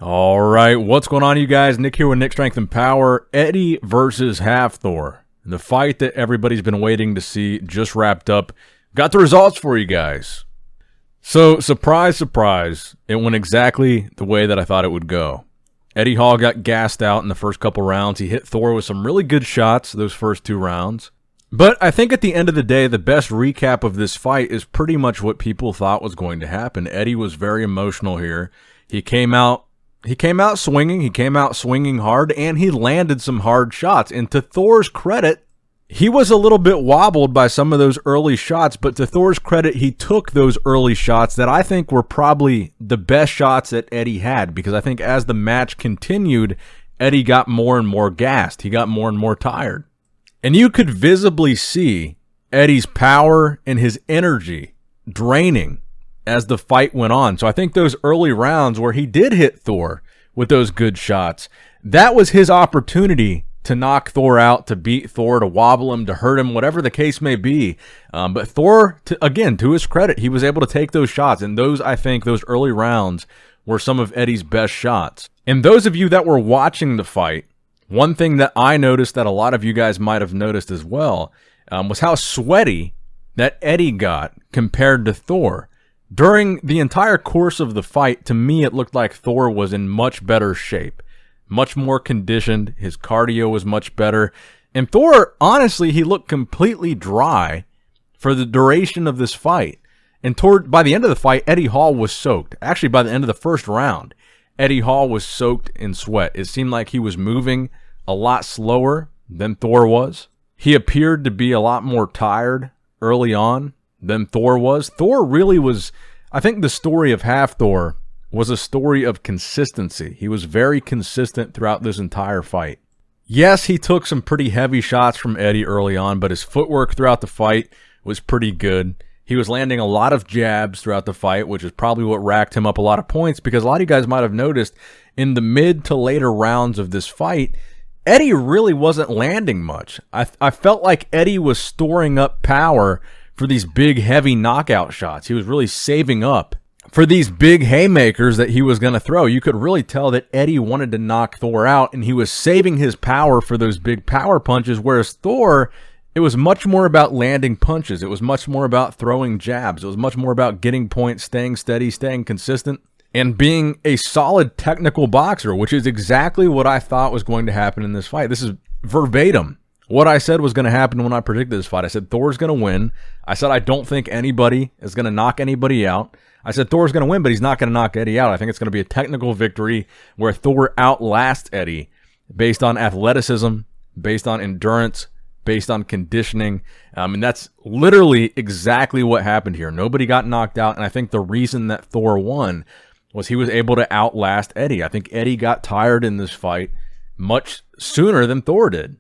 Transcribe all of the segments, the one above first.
All right, what's going on, you guys? Nick here with Nick Strength and Power. Eddie versus Hafthor. The fight that everybody's been waiting to see just wrapped up. Got the results for you guys. So, surprise, surprise, it went exactly the way that I thought it would go. Eddie Hall got gassed out in the first couple rounds. He hit Thor with some really good shots those first two rounds. But I think at the end of the day, the best recap of this fight is pretty much what people thought was going to happen. Eddie was very emotional here. He came out swinging. He came out swinging hard, and he landed some hard shots. And to Thor's credit, he was a little bit wobbled by some of those early shots, but to Thor's credit, he took those early shots that I think were probably the best shots that Eddie had, because I think as the match continued, Eddie got more and more gassed. He got more and more tired. And you could visibly see Eddie's power and his energy draining as the fight went on. So I think those early rounds where he did hit Thor with those good shots, that was his opportunity to knock Thor out, to beat Thor, to wobble him, to hurt him, whatever the case may be. But Thor, again, to his credit, he was able to take those shots. And those, I think, those early rounds were some of Eddie's best shots. And those of you that were watching the fight, one thing that I noticed that a lot of you guys might have noticed as well was how sweaty that Eddie got compared to Thor. During the entire course of the fight, to me, it looked like Thor was in much better shape, much more conditioned. His cardio was much better. And Thor, honestly, he looked completely dry for the duration of this fight. And by the end of the fight, Eddie Hall was soaked. Actually, by the end of the first round, Eddie Hall was soaked in sweat. It seemed like he was moving a lot slower than Thor was. He appeared to be a lot more tired early on than Thor was. Thor really was, I think the story of Hafthor was a story of consistency. He was very consistent throughout this entire fight. Yes, he took some pretty heavy shots from Eddie early on, but his footwork throughout the fight was pretty good. He was landing a lot of jabs throughout the fight, which is probably what racked him up a lot of points, because a lot of you guys might have noticed in the mid to later rounds of this fight, Eddie really wasn't landing much. I felt like Eddie was storing up power for these big, heavy knockout shots. He was really saving up for these big haymakers that he was going to throw. You could really tell that Eddie wanted to knock Thor out, and he was saving his power for those big power punches, whereas Thor, it was much more about landing punches. It was much more about throwing jabs. It was much more about getting points, staying steady, staying consistent, and being a solid technical boxer, which is exactly what I thought was going to happen in this fight. This is verbatim what I said was going to happen when I predicted this fight. I said Thor's going to win. I said I don't think anybody is going to knock anybody out. I said Thor's going to win, but he's not going to knock Eddie out. I think it's going to be a technical victory where Thor outlasts Eddie based on athleticism, based on endurance, based on conditioning. And that's literally exactly what happened here. Nobody got knocked out, and I think the reason that Thor won was he was able to outlast Eddie. I think Eddie got tired in this fight much sooner than Thor did.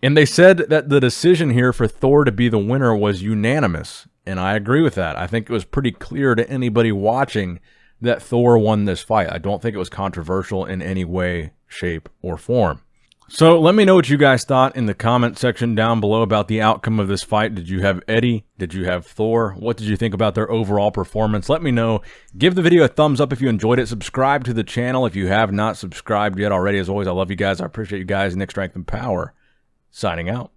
And they said that the decision here for Thor to be the winner was unanimous, and I agree with that. I think it was pretty clear to anybody watching that Thor won this fight. I don't think it was controversial in any way, shape, or form. So let me know what you guys thought in the comment section down below about the outcome of this fight. Did you have Eddie? Did you have Thor? What did you think about their overall performance? Let me know. Give the video a thumbs up if you enjoyed it. Subscribe to the channel if you have not subscribed yet already. As always, I love you guys. I appreciate you guys. Nick Strength and Power, signing out.